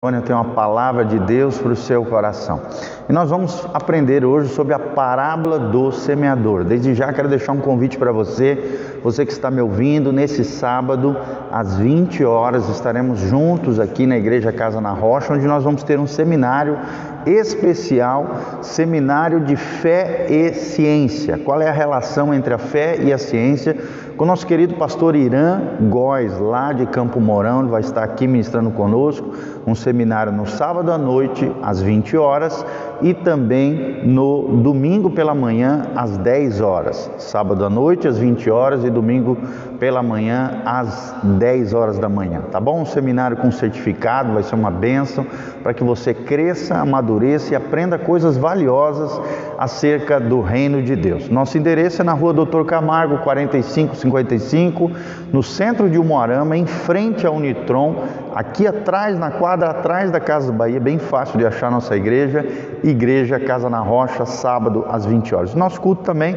Eu tenho uma palavra de Deus para o seu coração. E nós vamos aprender hoje sobre a parábola do semeador. Desde já quero deixar um convite para você que está me ouvindo, nesse sábado, às 20 horas, estaremos juntos aqui na Igreja Casa na Rocha, onde nós vamos ter um seminário especial, seminário de fé e ciência. Qual é a relação entre a fé e a ciência? Com o nosso querido pastor Irã Góes, lá de Campo Mourão, ele vai estar aqui ministrando conosco, um seminário no sábado à noite, às 20 horas, e também no domingo pela manhã, às 10 horas. Sábado à noite, às 20 horas, e domingo pela manhã, às 10 horas da manhã, tá bom? Um seminário com certificado, vai ser uma bênção, para que você cresça, amadureça e aprenda coisas valiosas acerca do reino de Deus. Nosso endereço é na rua Doutor Camargo, 4555, no centro de Umuarama, em frente à Unitron, aqui atrás, na quadra atrás da Casa Bahia, bem fácil de achar nossa igreja, Igreja Casa na Rocha, sábado às 20 horas. Nosso culto também,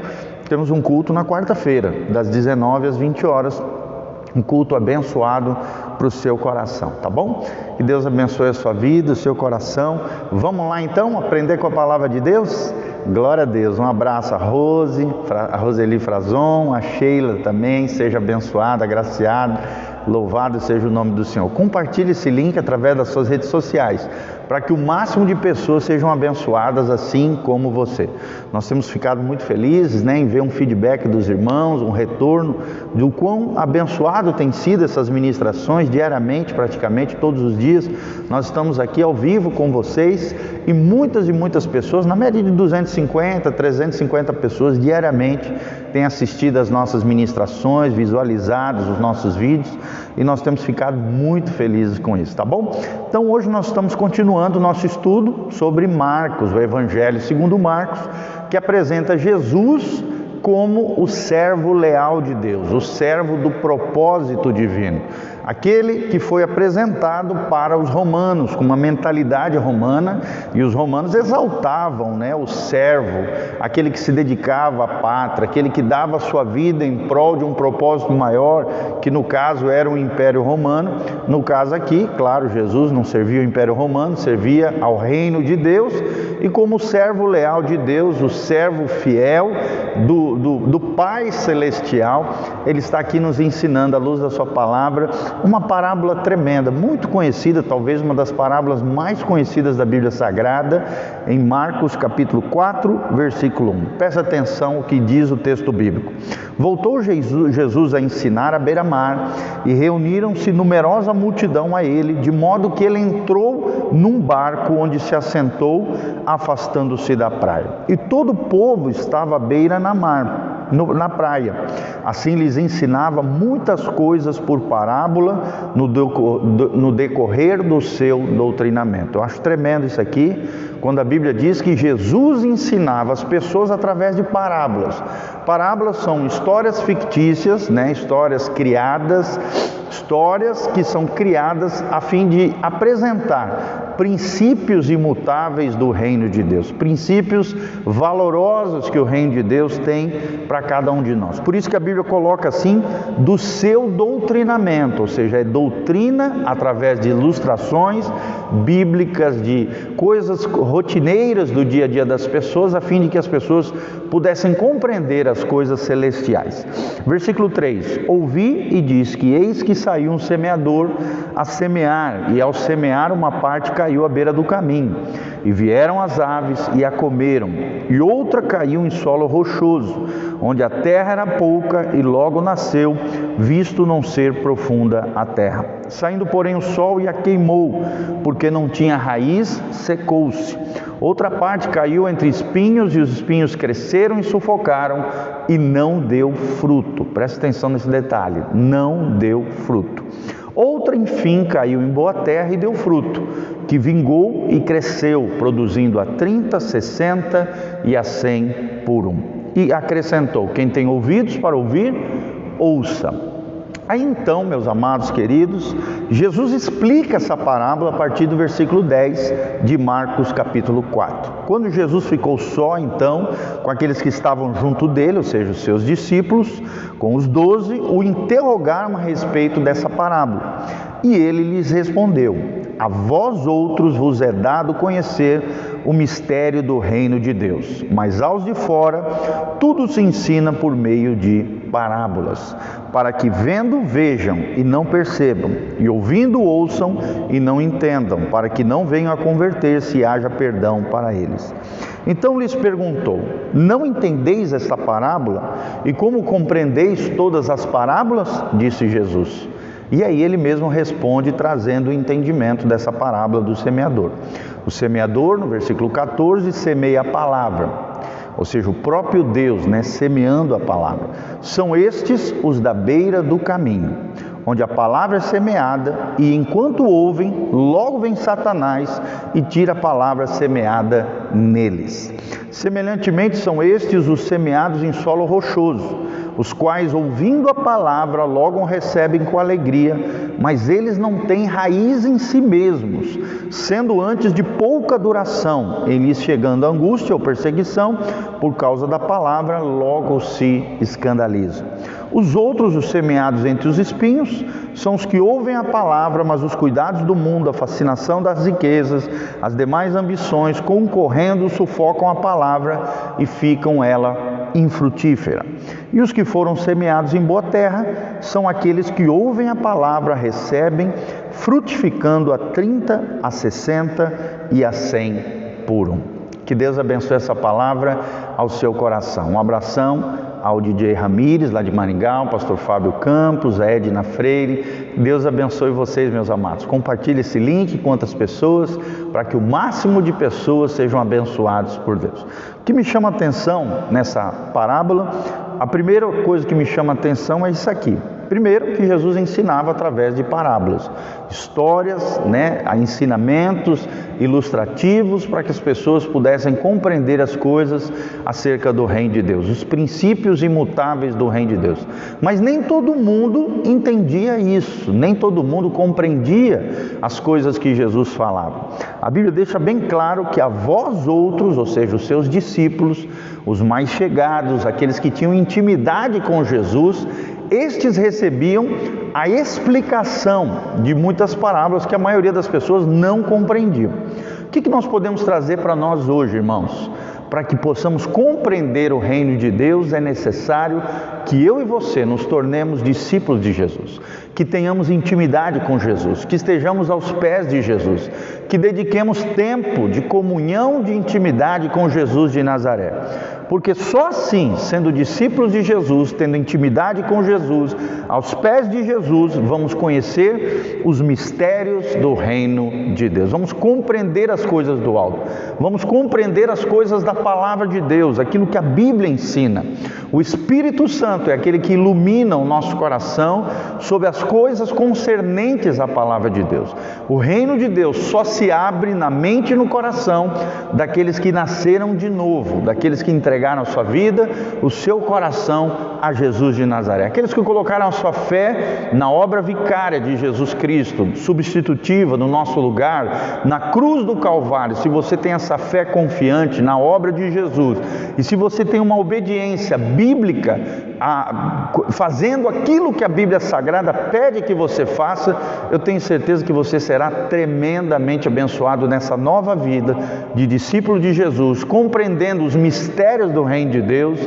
temos um culto na quarta-feira, das 19 às 20 horas, um culto abençoado para o seu coração, tá bom? Que Deus abençoe a sua vida, o seu coração. Vamos lá então aprender com a palavra de Deus? Glória a Deus, um abraço a Roseli Frazon, a Sheila também, seja abençoada, agraciada, louvado seja o nome do Senhor. Compartilhe esse link através das suas redes sociais, para que o máximo de pessoas sejam abençoadas assim como você. Nós temos ficado muito felizes, em ver um feedback dos irmãos, um retorno do quão abençoado tem sido essas ministrações diariamente, praticamente todos os dias. Nós estamos aqui ao vivo com vocês e muitas pessoas, na média de 250, 350 pessoas diariamente têm assistido às nossas ministrações, visualizados os nossos vídeos, e nós temos ficado muito felizes com isso, tá bom? Então hoje nós estamos continuando o nosso estudo sobre Marcos, o Evangelho segundo Marcos, que apresenta Jesus como o servo leal de Deus, o servo do propósito divino, aquele que foi apresentado para os romanos, com uma mentalidade romana, e os romanos exaltavam, o servo, aquele que se dedicava à pátria, aquele que dava a sua vida em prol de um propósito maior, que no caso era o Império Romano. No caso aqui, claro, Jesus não servia ao Império Romano, servia ao reino de Deus, e como servo leal de Deus, o servo fiel do Pai Celestial, ele está aqui nos ensinando, à luz da sua palavra, uma parábola tremenda, muito conhecida, talvez uma das parábolas mais conhecidas da Bíblia Sagrada, em Marcos capítulo 4, versículo 1. Presta atenção o que diz o texto bíblico. Voltou Jesus a ensinar à beira-mar, e reuniram-se numerosa multidão a ele, de modo que ele entrou num barco onde se assentou, afastando-se da praia. E todo o povo estava à beira na praia. Assim lhes ensinava muitas coisas por parábola no decorrer do seu doutrinamento. Eu acho tremendo isso aqui, quando a Bíblia diz que Jesus ensinava as pessoas através de parábolas. Parábolas são histórias fictícias, histórias criadas, histórias que são criadas a fim de apresentar princípios imutáveis do reino de Deus, princípios valorosos que o reino de Deus tem para cada um de nós. Por isso que a Bíblia coloca assim, do seu doutrinamento, ou seja, é doutrina através de ilustrações bíblicas, de coisas rotineiras do dia a dia das pessoas, a fim de que as pessoas pudessem compreender as coisas celestiais. Versículo 3: ouvi e diz que eis que saiu um semeador a semear, e ao semear uma parte caiu à beira do caminho, e vieram as aves e a comeram, e outra caiu em solo rochoso, onde a terra era pouca, e logo nasceu, visto não ser profunda a terra. Saindo, porém, o sol e a queimou, porque não tinha raiz, secou-se. Outra parte caiu entre espinhos, e os espinhos cresceram e sufocaram, e não deu fruto. Presta atenção nesse detalhe, não deu fruto. Outra, enfim, caiu em boa terra e deu fruto, que vingou e cresceu, produzindo a 30, 60 e a 100 por um. E acrescentou: quem tem ouvidos para ouvir, ouça. Aí então, meus amados queridos, Jesus explica essa parábola a partir do versículo 10 de Marcos capítulo 4. Quando Jesus ficou só, então, com aqueles que estavam junto dele, ou seja, os seus discípulos, com os 12, o interrogaram a respeito dessa parábola. E ele lhes respondeu: a vós outros vos é dado conhecer o mistério do reino de Deus, mas aos de fora tudo se ensina por meio de parábolas, para que vendo vejam e não percebam, e ouvindo ouçam e não entendam, para que não venham a converter-se e haja perdão para eles. Então lhes perguntou: não entendeis esta parábola? E como compreendeis todas as parábolas? Disse Jesus. E aí ele mesmo responde, trazendo o entendimento dessa parábola do semeador. O semeador, no versículo 14, semeia a palavra, ou seja, o próprio Deus, semeando a palavra. São estes os da beira do caminho, onde a palavra é semeada, e enquanto ouvem, logo vem Satanás e tira a palavra semeada neles. Semelhantemente, são estes os semeados em solo rochoso, os quais, ouvindo a palavra, logo recebem com alegria, mas eles não têm raiz em si mesmos, sendo antes de pouca duração, em lhes chegando a angústia ou perseguição, por causa da palavra, logo se escandalizam. Os outros, os semeados entre os espinhos, são os que ouvem a palavra, mas os cuidados do mundo, a fascinação das riquezas, as demais ambições, concorrendo, sufocam a palavra e ficam ela infrutífera. E os que foram semeados em boa terra são aqueles que ouvem a palavra, recebem, frutificando a 30, a 60 e a 100 por um. Que Deus abençoe essa palavra ao seu coração. Um abração ao DJ Ramires, lá de Maringá, o pastor Fábio Campos, a Edna Freire. Deus abençoe vocês, meus amados. Compartilhe esse link com outras pessoas, para que o máximo de pessoas sejam abençoados por Deus. O que me chama a atenção nessa parábola, a primeira coisa que me chama a atenção é isso aqui. Primeiro, que Jesus ensinava através de parábolas, histórias, ensinamentos ilustrativos, para que as pessoas pudessem compreender as coisas acerca do reino de Deus, os princípios imutáveis do reino de Deus. Mas nem todo mundo entendia isso, nem todo mundo compreendia as coisas que Jesus falava. A Bíblia deixa bem claro que a vós outros, ou seja, os seus discípulos, os mais chegados, aqueles que tinham intimidade com Jesus, estes recebiam a explicação de muitas parábolas que a maioria das pessoas não compreendiam. O que nós podemos trazer para nós hoje, irmãos? Para que possamos compreender o reino de Deus, é necessário que eu e você nos tornemos discípulos de Jesus, que tenhamos intimidade com Jesus, que estejamos aos pés de Jesus, que dediquemos tempo de comunhão, de intimidade com Jesus de Nazaré. Porque só assim, sendo discípulos de Jesus, tendo intimidade com Jesus, aos pés de Jesus, vamos conhecer os mistérios do reino de Deus. Vamos compreender as coisas do alto. Vamos compreender as coisas da palavra de Deus, aquilo que a Bíblia ensina. O Espírito Santo é aquele que ilumina o nosso coração sobre as coisas concernentes à palavra de Deus. O reino de Deus só se abre na mente e no coração daqueles que nasceram de novo, daqueles que entregaram a sua vida, o seu coração a Jesus de Nazaré. Aqueles que colocaram a sua fé na obra vicária de Jesus Cristo, substitutiva no nosso lugar, na cruz do Calvário. Se você tem essa fé confiante na obra de Jesus, e se você tem uma obediência bíblica, fazendo aquilo que a Bíblia Sagrada pede que você faça, eu tenho certeza que você será tremendamente abençoado nessa nova vida de discípulo de Jesus, compreendendo os mistérios do reino de Deus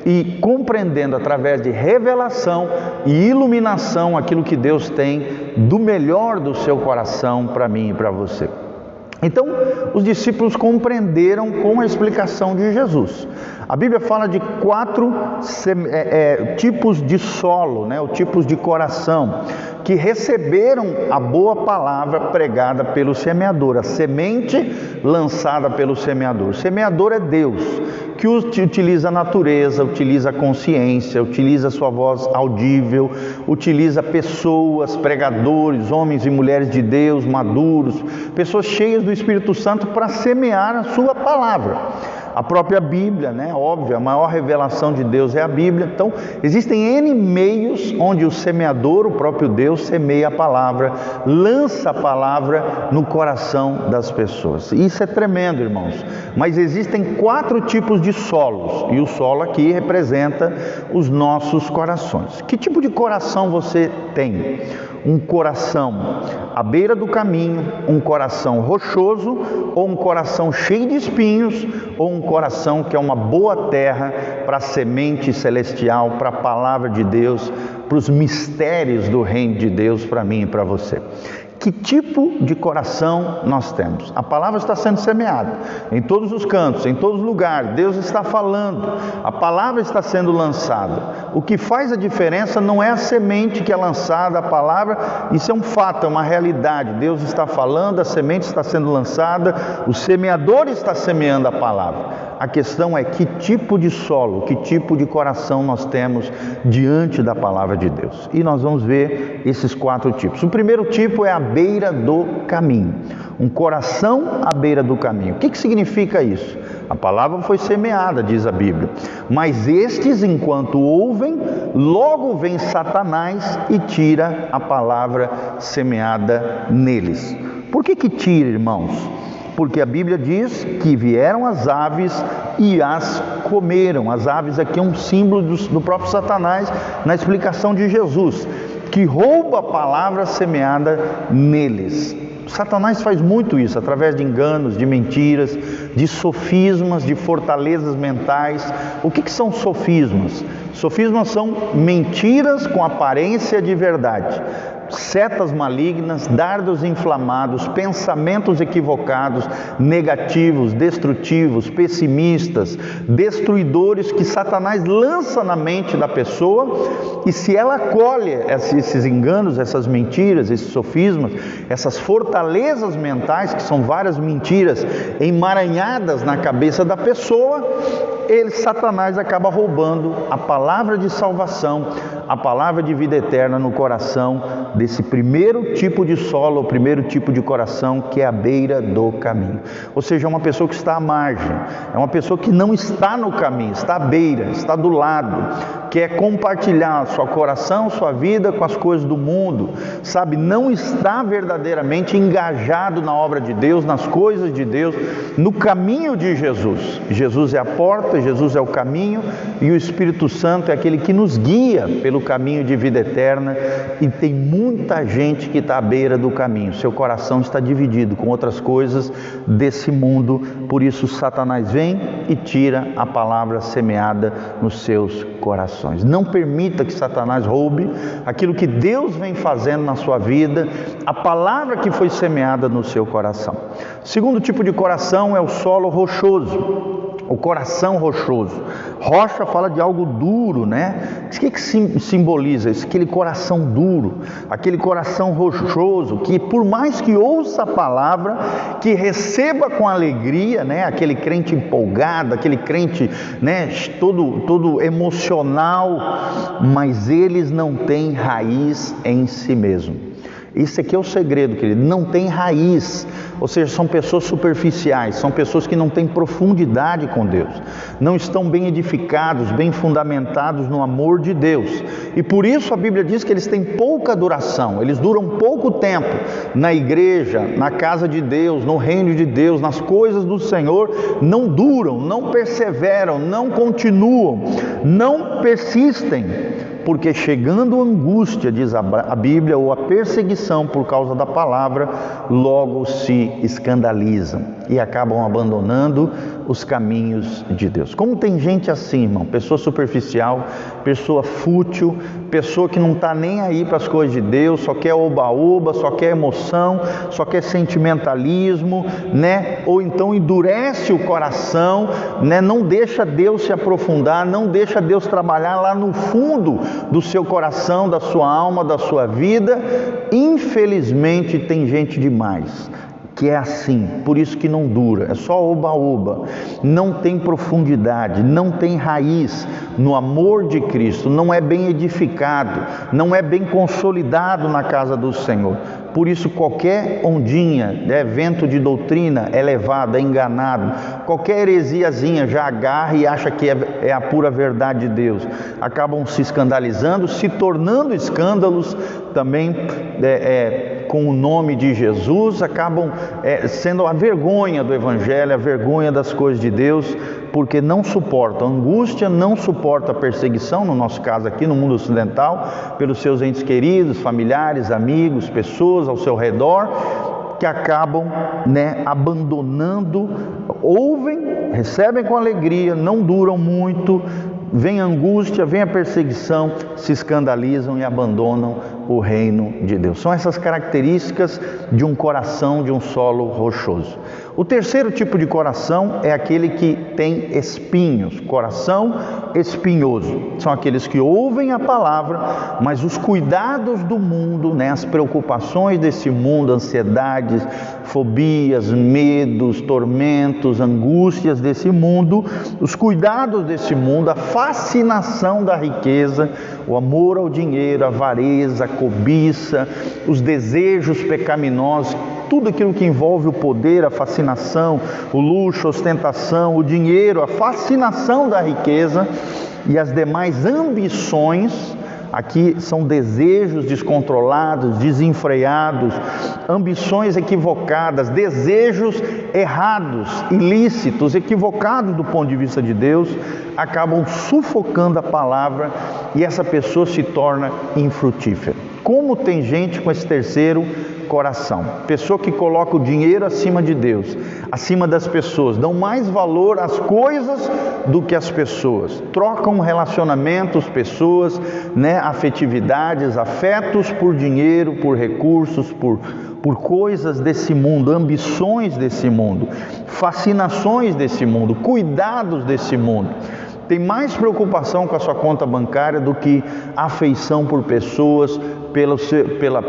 e compreendendo através de revelação e iluminação aquilo que Deus tem do melhor do seu coração para mim e para você. Então, os discípulos compreenderam com a explicação de Jesus. A Bíblia fala de 4 tipos de solo, ou tipos de coração, que receberam a boa palavra pregada pelo semeador, a semente lançada pelo semeador. O semeador é Deus, que utiliza a natureza, utiliza a consciência, utiliza a sua voz audível, utiliza pessoas, pregadores, homens e mulheres de Deus, maduros, pessoas cheias do Espírito Santo para semear a sua palavra. A própria Bíblia, óbvio, a maior revelação de Deus é a Bíblia. Então, existem N meios onde o semeador, o próprio Deus, semeia a palavra, lança a palavra no coração das pessoas. Isso é tremendo, irmãos. Mas existem 4 tipos de solos, e o solo aqui representa os nossos corações. Que tipo de coração você tem? Um coração à beira do caminho, um coração rochoso, ou um coração cheio de espinhos, ou um coração que é uma boa terra para a semente celestial, para a palavra de Deus, para os mistérios do reino de Deus para mim e para você. Que tipo de coração nós temos? A palavra está sendo semeada em todos os cantos, em todos os lugares. Deus está falando, a palavra está sendo lançada. O que faz a diferença não é a semente que é lançada, a palavra, isso é um fato, é uma realidade. Deus está falando, a semente está sendo lançada, o semeador está semeando a palavra. A questão é que tipo de solo, que tipo de coração nós temos diante da palavra de Deus. E nós vamos ver esses 4 tipos. O primeiro tipo é a beira do caminho. Um coração à beira do caminho. O que significa isso? A palavra foi semeada, diz a Bíblia. Mas estes, enquanto ouvem, logo vem Satanás e tira a palavra semeada neles. Por que tira, irmãos? Porque a Bíblia diz que vieram as aves e as comeram. As aves aqui é um símbolo do próprio Satanás, na explicação de Jesus, que rouba a palavra semeada neles. Satanás faz muito isso, através de enganos, de mentiras, de sofismas, de fortalezas mentais. O que são sofismas? Sofismas são mentiras com aparência de verdade. Setas malignas, dardos inflamados, pensamentos equivocados, negativos, destrutivos, pessimistas, destruidores que Satanás lança na mente da pessoa, e se ela acolhe esses enganos, essas mentiras, esses sofismas, essas fortalezas mentais, que são várias mentiras emaranhadas na cabeça da pessoa, Satanás acaba roubando a palavra de salvação, a palavra de vida eterna no coração desse primeiro tipo de solo, o primeiro tipo de coração, que é a beira do caminho. Ou seja, é uma pessoa que está à margem, é uma pessoa que não está no caminho, está à beira, está do lado, quer compartilhar seu coração, sua vida com as coisas do mundo, sabe? Não está verdadeiramente engajado na obra de Deus, nas coisas de Deus, no caminho de Jesus. Jesus é a porta, Jesus é o caminho, e o Espírito Santo é aquele que nos guia pelo caminho de vida eterna. E tem muita gente que está à beira do caminho, seu coração está dividido com outras coisas desse mundo. Por isso Satanás vem e tira a palavra semeada nos seus corações. Não permita que Satanás roube aquilo que Deus vem fazendo na sua vida, a palavra que foi semeada no seu coração. Segundo tipo de coração é o solo rochoso. O coração rochoso. Rocha fala de algo duro, né? O que simboliza isso? Aquele coração duro, aquele coração rochoso, que por mais que ouça a palavra, que receba com alegria, né? Aquele crente empolgado, aquele crente, né? todo emocional, mas eles não têm raiz em si mesmo. Isso aqui é o segredo, querido, não tem raiz, ou seja, são pessoas superficiais, são pessoas que não têm profundidade com Deus, não estão bem edificados, bem fundamentados no amor de Deus, e por isso a Bíblia diz que eles têm pouca duração, eles duram pouco tempo na igreja, na casa de Deus, no reino de Deus, nas coisas do Senhor, não duram, não perseveram, não continuam, não persistem. Porque chegando a angústia, diz a Bíblia, ou a perseguição por causa da palavra, logo se escandalizam e acabam abandonando os caminhos de Deus. Como tem gente assim, irmão, pessoa superficial, pessoa fútil, pessoa que não está nem aí para as coisas de Deus, só quer oba-oba, só quer emoção, só quer sentimentalismo, né? Ou então endurece o coração, né? Não deixa Deus se aprofundar, não deixa Deus trabalhar lá no fundo do seu coração, da sua alma, da sua vida. Infelizmente tem gente demais que é assim, por isso que não dura, é só oba-oba, não tem profundidade, não tem raiz no amor de Cristo, não é bem edificado, não é bem consolidado na casa do Senhor. Por isso qualquer ondinha, vento de doutrina é levado, é enganado, qualquer heresiazinha já agarra e acha que é a pura verdade de Deus, acabam se escandalizando, se tornando escândalos também, com o nome de Jesus, acabam sendo a vergonha do Evangelho, a vergonha das coisas de Deus, porque não suporta a angústia, não suporta a perseguição, no nosso caso aqui no mundo ocidental, pelos seus entes queridos, familiares, amigos, pessoas ao seu redor, que acabam abandonando, ouvem, recebem com alegria, não duram muito, vem a angústia, vem a perseguição, se escandalizam e abandonam o reino de Deus. São essas características de um coração, de um solo rochoso. O terceiro tipo de coração é aquele que tem espinhos, coração espinhoso. São aqueles que ouvem a palavra, mas os cuidados do mundo, as preocupações desse mundo, ansiedades, fobias, medos, tormentos, angústias desse mundo, os cuidados desse mundo, a fascinação da riqueza, o amor ao dinheiro, a avareza, a cobiça, os desejos pecaminosos, tudo aquilo que envolve o poder, a fascinação, o luxo, a ostentação, o dinheiro, a fascinação da riqueza e as demais ambições. Aqui são desejos descontrolados, desenfreados, ambições equivocadas, desejos errados, ilícitos, equivocados do ponto de vista de Deus, acabam sufocando a palavra e essa pessoa se torna infrutífera. Como tem gente com esse terceiro coração, pessoa que coloca o dinheiro acima de Deus, acima das pessoas, dão mais valor às coisas do que às pessoas, trocam relacionamentos, pessoas, afetividades, afetos por dinheiro, por recursos, por coisas desse mundo, ambições desse mundo, fascinações desse mundo, cuidados desse mundo. Tem mais preocupação com a sua conta bancária do que afeição por pessoas,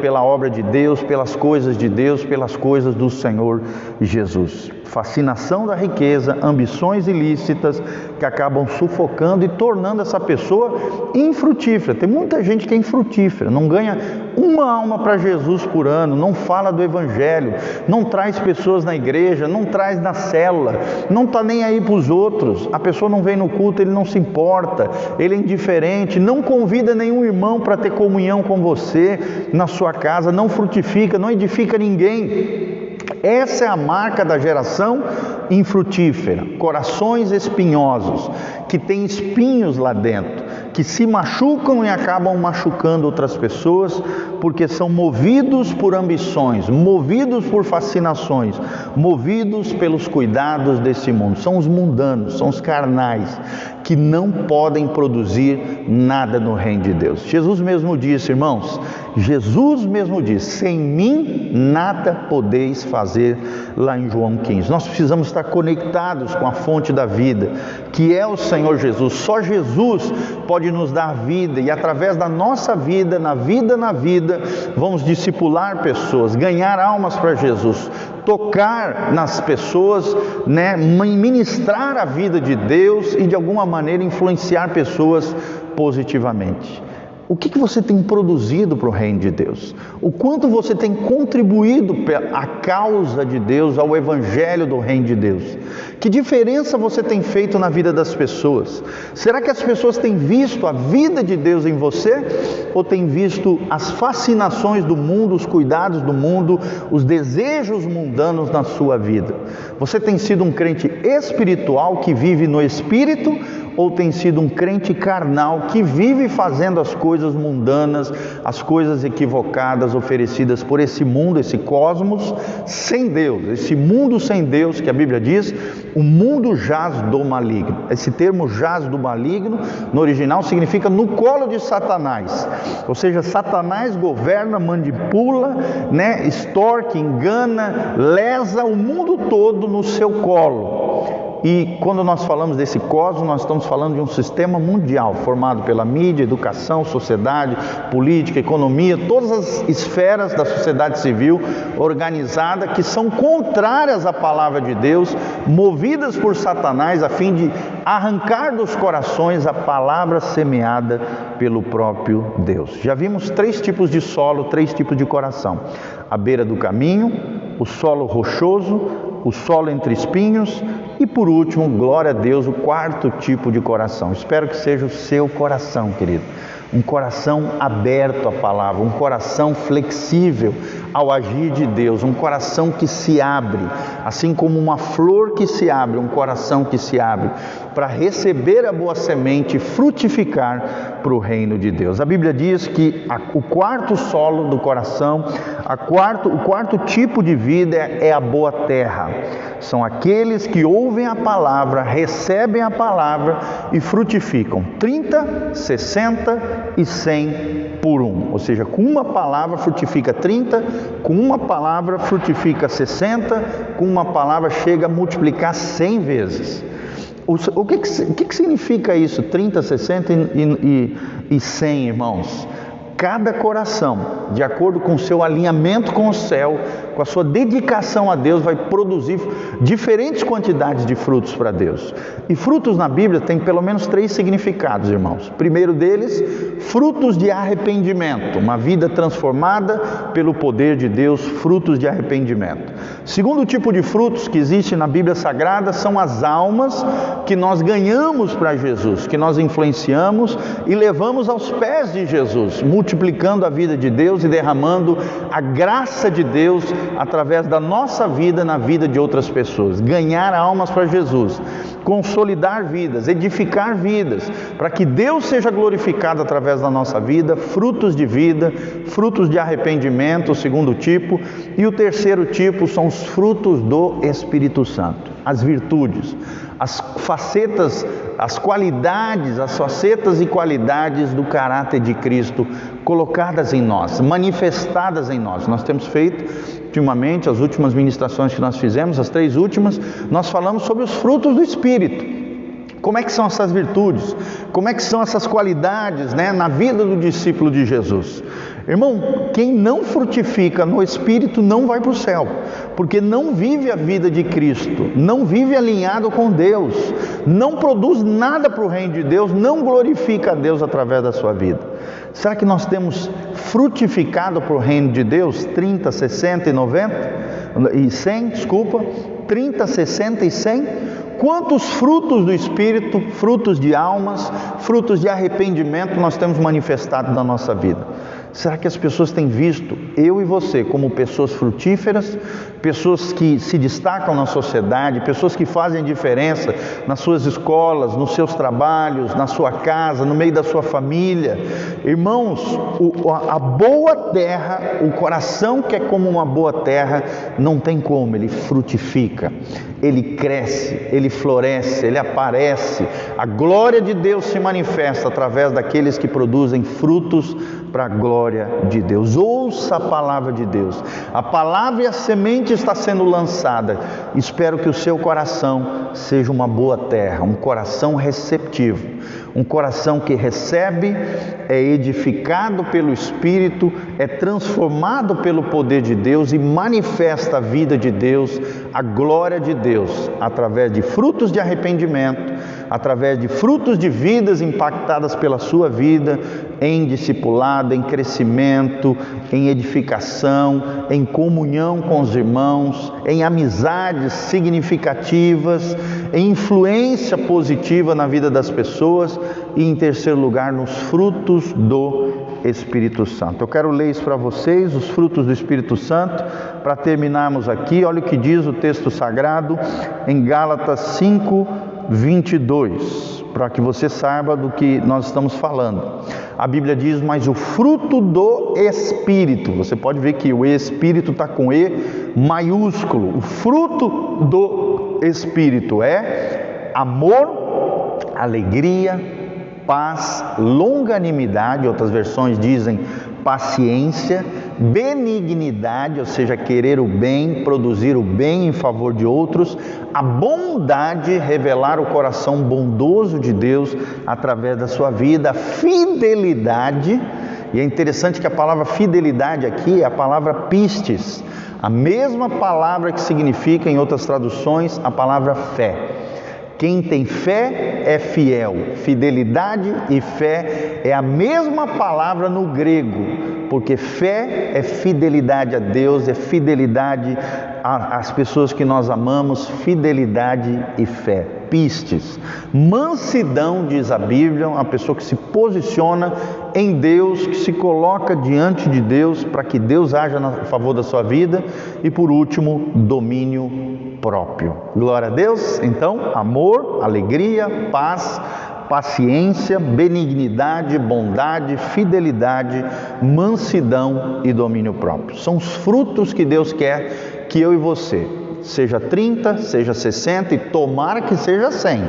pela obra de Deus, pelas coisas de Deus, pelas coisas do Senhor Jesus. Fascinação da riqueza, ambições ilícitas que acabam sufocando e tornando essa pessoa infrutífera. Tem muita gente que é infrutífera, não ganha uma alma para Jesus por ano, não fala do Evangelho, não traz pessoas na igreja, não traz na célula, não está nem aí para os outros. A pessoa não vem no culto, ele não se importa, ele é indiferente, não convida nenhum irmão para ter comunhão com você na sua casa, não frutifica, não edifica ninguém. Essa é a marca da geração infrutífera, corações espinhosos, que têm espinhos lá dentro, que se machucam e acabam machucando outras pessoas, porque são movidos por ambições, movidos por fascinações, movidos pelos cuidados desse mundo. São os mundanos, são os carnais, que não podem produzir nada no reino de Deus. Jesus mesmo disse, irmãos, Jesus mesmo disse, sem mim nada podeis fazer, lá em João 15. Nós precisamos estar conectados com a fonte da vida, que é o Senhor Jesus. Só Jesus pode nos dar vida, e através da nossa vida, na vida, vamos discipular pessoas, ganhar almas para Jesus, tocar nas pessoas, ministrar a vida de Deus e de alguma maneira influenciar pessoas positivamente. O que você tem produzido para o reino de Deus? O quanto você tem contribuído à causa de Deus, ao evangelho do reino de Deus? Que diferença você tem feito na vida das pessoas? Será que as pessoas têm visto a vida de Deus em você? Ou têm visto as fascinações do mundo, os cuidados do mundo, os desejos mundanos na sua vida? Você tem sido um crente espiritual que vive no Espírito? Ou tem sido um crente carnal que vive fazendo as coisas mundanas, as coisas equivocadas oferecidas por esse mundo, esse cosmos sem Deus, esse mundo sem Deus que a Bíblia diz, o mundo jaz do maligno. Esse termo jaz do maligno, no original, significa no colo de Satanás. Ou seja, Satanás governa, manipula, extorque, engana, lesa o mundo todo no seu colo. E quando nós falamos desse cosmos, nós estamos falando de um sistema mundial, formado pela mídia, educação, sociedade, política, economia, todas as esferas da sociedade civil organizada, que são contrárias à palavra de Deus, movidas por Satanás, a fim de arrancar dos corações a palavra semeada pelo próprio Deus. Já vimos 3 tipos de solo, 3 tipos de coração: à beira do caminho, o solo rochoso, o solo entre espinhos e, por último, glória a Deus, o 4º tipo de coração. Espero que seja o seu coração, querido. um coração aberto à palavra, um coração flexível ao agir de Deus, um coração que se abre, assim como uma flor que se abre, um coração que se abre para receber a boa semente e frutificar para o reino de Deus. A Bíblia diz que o quarto solo do coração, o quarto tipo de vida é a boa terra. São aqueles que ouvem a palavra, recebem a palavra e frutificam 30, 60 e 100 por um. Ou seja, com uma palavra frutifica 30, com uma palavra frutifica 60, com uma palavra chega a multiplicar 100 vezes. O que significa isso? 30, 60 e 100, irmãos? Cada coração, de acordo com o seu alinhamento com o céu, com a sua dedicação a Deus, vai produzir diferentes quantidades de frutos para Deus. E frutos na Bíblia tem pelo menos 3 significados, irmãos. Primeiro deles, frutos de arrependimento, uma vida transformada pelo poder de Deus, frutos de arrependimento. Segundo tipo de frutos que existe na Bíblia Sagrada são as almas que nós ganhamos para Jesus, que nós influenciamos e levamos aos pés de Jesus, multiplicando a vida de Deus e derramando a graça de Deus através da nossa vida na vida de outras pessoas. Ganhar almas para Jesus, consolidar vidas, edificar vidas, para que Deus seja glorificado através da nossa vida, frutos de vida, frutos de arrependimento, o segundo tipo, e o terceiro tipo são os frutos do Espírito Santo, as virtudes, as facetas, as qualidades, as facetas e qualidades do caráter de Cristo colocadas em nós, manifestadas em nós. Nós temos feito, ultimamente, as últimas ministrações que nós fizemos, as 3 últimas, nós falamos sobre os frutos do Espírito. Como é que são essas virtudes? Como é que são essas qualidades, na vida do discípulo de Jesus? Irmão, quem não frutifica no Espírito não vai para o céu, porque não vive a vida de Cristo, não vive alinhado com Deus, não produz nada para o reino de Deus, não glorifica a Deus através da sua vida. Será que nós temos frutificado para o reino de Deus? 30, 60 e 90? E 100, 30, 60 e 100? Quantos frutos do Espírito, frutos de almas, frutos de arrependimento nós temos manifestado na nossa vida? Será que as pessoas têm visto eu e você como pessoas frutíferas, pessoas que se destacam na sociedade, pessoas que fazem diferença nas suas escolas, nos seus trabalhos, na sua casa, no meio da sua família? Irmãos, a boa terra, o coração que é como uma boa terra, não tem como, ele frutifica, ele cresce, ele floresce, ele aparece, a glória de Deus se manifesta através daqueles que produzem frutos para a glória de Deus. Ouça a palavra de Deus, a palavra e a semente está sendo lançada. Espero que o seu coração seja uma boa terra, um coração receptivo, um coração que recebe, é edificado pelo Espírito, é transformado pelo poder de Deus e manifesta a vida de Deus, a glória de Deus, através de frutos de arrependimento, através de frutos de vidas impactadas pela sua vida, em discipulado, em crescimento, em edificação, em comunhão com os irmãos, em amizades significativas, em influência positiva na vida das pessoas e, em terceiro lugar, nos frutos do Espírito Santo. Eu quero ler isso para vocês, os frutos do Espírito Santo, para terminarmos aqui. Olha o que diz o texto sagrado em Gálatas 5, 22, para que você saiba do que nós estamos falando. A Bíblia diz, mas o fruto do Espírito, você pode ver que o Espírito está com E maiúsculo, o fruto do Espírito é amor, alegria, paz, longanimidade, outras versões dizem paciência, benignidade, ou seja, querer o bem, produzir o bem em favor de outros, a bondade, revelar o coração bondoso de Deus através da sua vida, a fidelidade, e é interessante que a palavra fidelidade aqui é a palavra pistes, a mesma palavra que significa em outras traduções a palavra fé. Quem tem fé é fiel. Fidelidade e fé é a mesma palavra no grego, porque fé é fidelidade a Deus, é fidelidade às pessoas que nós amamos, fidelidade e fé. Pistes. Mansidão, diz a Bíblia, uma pessoa que se posiciona em Deus, que se coloca diante de Deus para que Deus haja a favor da sua vida. E por último, domínio próprio. Glória a Deus. Então, amor, alegria, paz, paciência, benignidade, bondade, fidelidade, mansidão e domínio próprio. São os frutos que Deus quer que eu e você, seja 30, seja 60 e tomara que seja 100.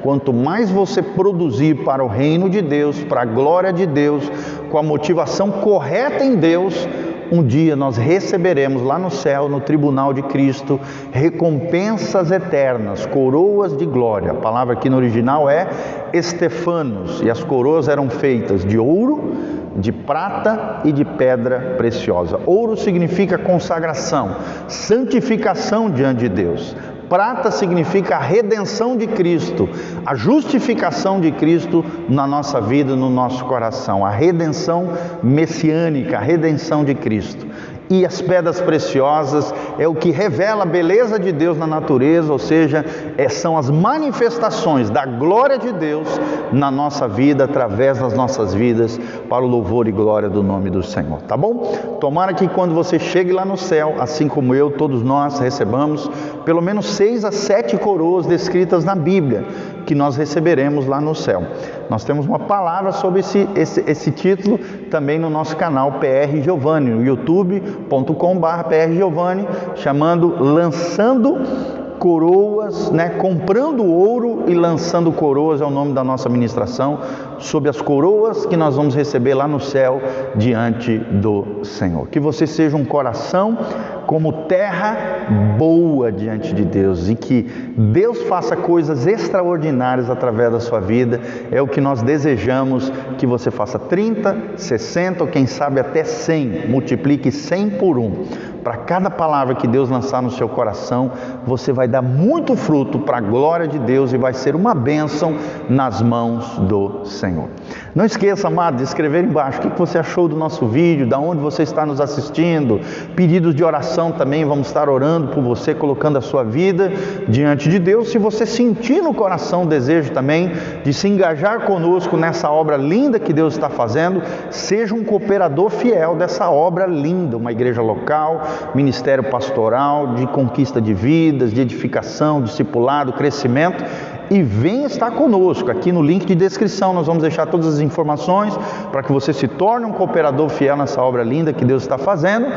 Quanto mais você produzir para o reino de Deus, para a glória de Deus, com a motivação correta em Deus, um dia nós receberemos lá no céu, no tribunal de Cristo, recompensas eternas, coroas de glória. A palavra aqui no original é estefanos, e as coroas eram feitas de ouro, de prata e de pedra preciosa. Ouro significa consagração, santificação diante de Deus. Prata significa a redenção de Cristo, a justificação de Cristo na nossa vida, no nosso coração, a redenção messiânica, a redenção de Cristo. E as pedras preciosas é o que revela a beleza de Deus na natureza, ou seja, são as manifestações da glória de Deus na nossa vida, através das nossas vidas, para o louvor e glória do nome do Senhor, tá bom? Tomara que quando você chegue lá no céu, assim como eu, todos nós recebamos pelo menos 6 a 7 coroas descritas na Bíblia, que nós receberemos lá no céu. Nós temos uma palavra sobre esse título também no nosso canal PR Giovanni, no youtube.com/PR Giovanni, chamando Lançando Coroas, comprando ouro e lançando coroas é o nome da nossa ministração, sobre as coroas que nós vamos receber lá no céu diante do Senhor. Que você seja um coração como terra boa diante de Deus e que Deus faça coisas extraordinárias através da sua vida. É o que nós desejamos, que você faça 30, 60 ou quem sabe até 100, multiplique 100 por 1. Para cada palavra que Deus lançar no seu coração, você vai dar muito fruto para a glória de Deus e vai ser uma bênção nas mãos do Senhor. Não esqueça, amado, de escrever embaixo o que você achou do nosso vídeo, da onde você está nos assistindo, pedidos de oração também, vamos estar orando por você, colocando a sua vida diante de Deus. Se você sentir no coração o desejo também de se engajar conosco nessa obra linda que Deus está fazendo, seja um cooperador fiel dessa obra linda, uma igreja local, ministério pastoral, de conquista de vidas, de edificação, discipulado, crescimento, e venha estar conosco. Aqui no link de descrição nós vamos deixar todas as informações para que você se torne um cooperador fiel nessa obra linda que Deus está fazendo.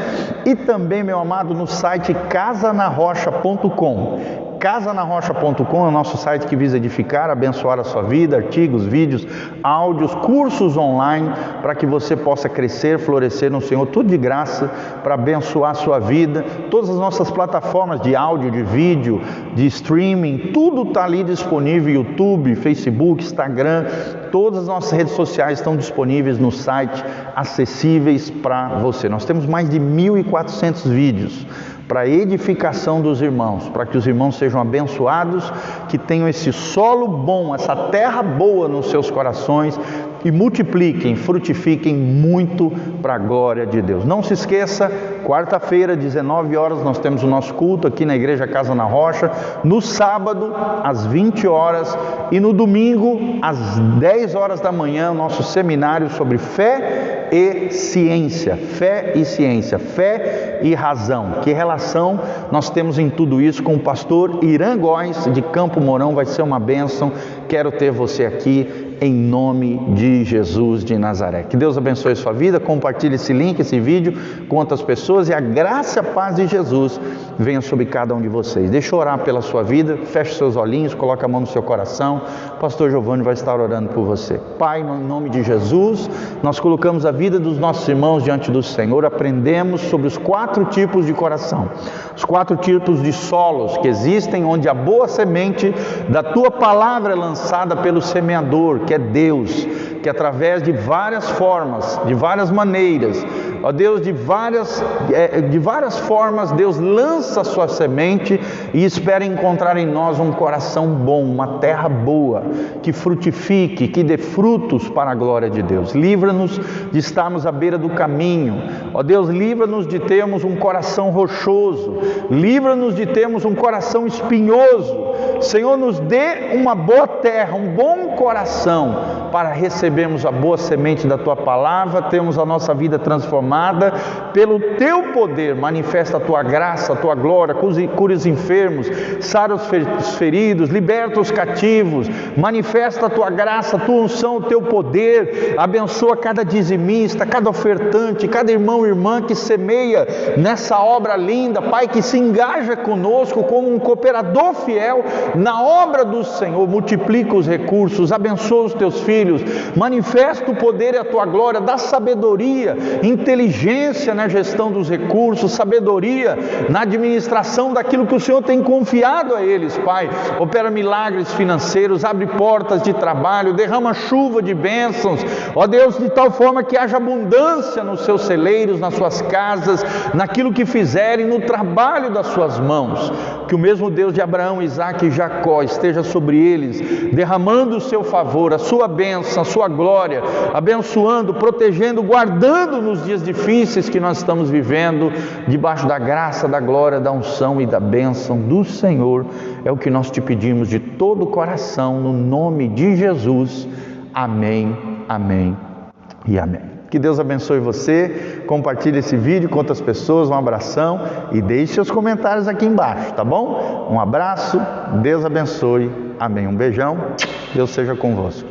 E também, meu amado, no site casanarrocha.com. Casanarrocha.com é o nosso site que visa edificar, abençoar a sua vida, artigos, vídeos, áudios, cursos online, para que você possa crescer, florescer no Senhor, tudo de graça, para abençoar a sua vida. Todas as nossas plataformas de áudio, de vídeo, de streaming, tudo está ali disponível, YouTube, Facebook, Instagram, todas as nossas redes sociais estão disponíveis no site, acessíveis para você. Nós temos mais de 1.400 vídeos para a edificação dos irmãos, para que os irmãos sejam abençoados, que tenham esse solo bom, essa terra boa nos seus corações e multipliquem, frutifiquem muito para a glória de Deus. Não se esqueça, quarta-feira, 19 horas, nós temos o nosso culto aqui na Igreja Casa na Rocha, no sábado, às 20 horas, e no domingo, às 10 horas da manhã, o nosso seminário sobre fé e ciência, fé e ciência, fé e razão. Que relação nós temos em tudo isso com o pastor Irã Góes, de Campo Mourão? Vai ser uma bênção. Quero ter você aqui em nome de Jesus de Nazaré. Que Deus abençoe a sua vida. Compartilhe esse link, esse vídeo com outras pessoas, e a graça e a paz de Jesus venha sobre cada um de vocês. Deixa eu orar pela sua vida. Feche seus olhinhos, coloque a mão no seu coração. O pastor Giovanni vai estar orando por você. Pai, em nome de Jesus, nós colocamos a vida dos nossos irmãos diante do Senhor. Aprendemos sobre os 4 tipos de coração, os 4 tipos de solos que existem, onde a boa semente da tua palavra é lançada pelo semeador, que é Deus, que através de várias formas, de várias maneiras, ó Deus, de várias formas, Deus lança a sua semente e espera encontrar em nós um coração bom, uma terra boa, que frutifique, que dê frutos para a glória de Deus. Livra-nos de estarmos à beira do caminho, ó Deus, livra-nos de termos um coração rochoso, livra-nos de termos um coração espinhoso. Senhor, nos dê uma boa terra, um bom coração, para recebermos a boa semente da Tua palavra, termos a nossa vida transformada pelo Teu poder. Manifesta a Tua graça, a Tua glória, cura os enfermos, sara os feridos, liberta os cativos, manifesta a Tua graça, a Tua unção, o Teu poder, abençoa cada dizimista, cada ofertante, cada irmão e irmã que semeia nessa obra linda, Pai, que se engaja conosco como um cooperador fiel na obra do Senhor. Multiplica os recursos, abençoa os Teus filhos, manifesta o poder e a Tua glória, dá sabedoria, inteligência na gestão dos recursos, sabedoria na administração daquilo que o Senhor tem confiado a eles, Pai. Opera milagres financeiros, abre portas de trabalho, derrama chuva de bênçãos, ó Deus, de tal forma que haja abundância nos seus celeiros, nas suas casas, naquilo que fizerem, no trabalho das suas mãos. Que o mesmo Deus de Abraão, Isaque e Jacó esteja sobre eles, derramando o seu favor, a sua bênção, a sua glória, abençoando, protegendo, guardando nos dias difíceis que nós estamos vivendo, debaixo da graça, da glória, da unção e da bênção do Senhor. É o que nós te pedimos de todo o coração, no nome de Jesus. Amém, amém e amém. Que Deus abençoe você, compartilhe esse vídeo com outras pessoas, um abração e deixe seus comentários aqui embaixo, tá bom? Um abraço, Deus abençoe, amém. Um beijão, Deus seja convosco.